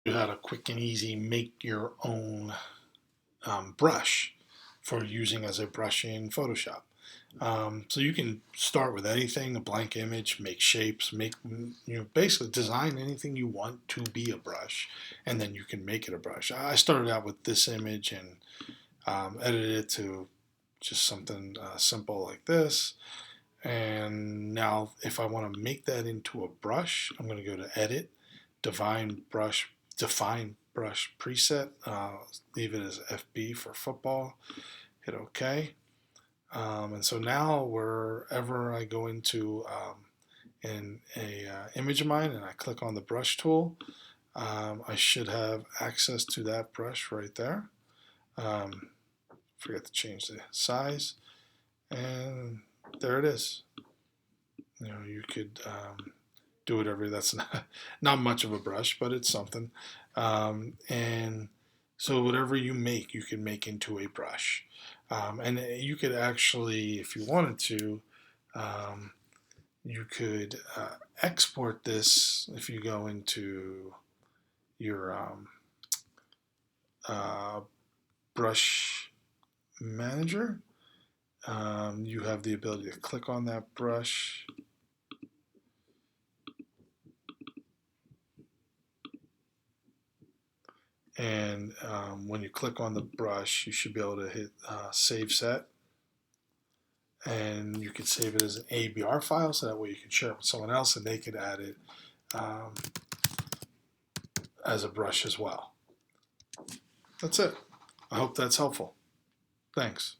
how to quick and easy make your own brush for using as a brush in Photoshop. So you can start with anything, a blank image, make shapes, basically design anything you want to be a brush, and then you can make it a brush. I started out with this image and edited it to just something simple like this. And now if I want to make that into a brush, I'm going to go to Edit, Define Brush Preset, leave it as FB for football, hit OK. And so now wherever I go into in a image of mine and I click on the brush tool, I should have access to that brush right there. Forget to change the size, and there it is. You could do whatever. That's not much of a brush, but it's something. And so whatever you make, you can make into a brush. And you could actually, if you wanted to, you could export this if you go into your brush manager. You have the ability to click on that brush. And when you click on the brush, you should be able to hit Save Set. And you can save it as an ABR file, so that way you can share it with someone else and they could add it as a brush as well. That's it. I hope that's helpful. Thanks.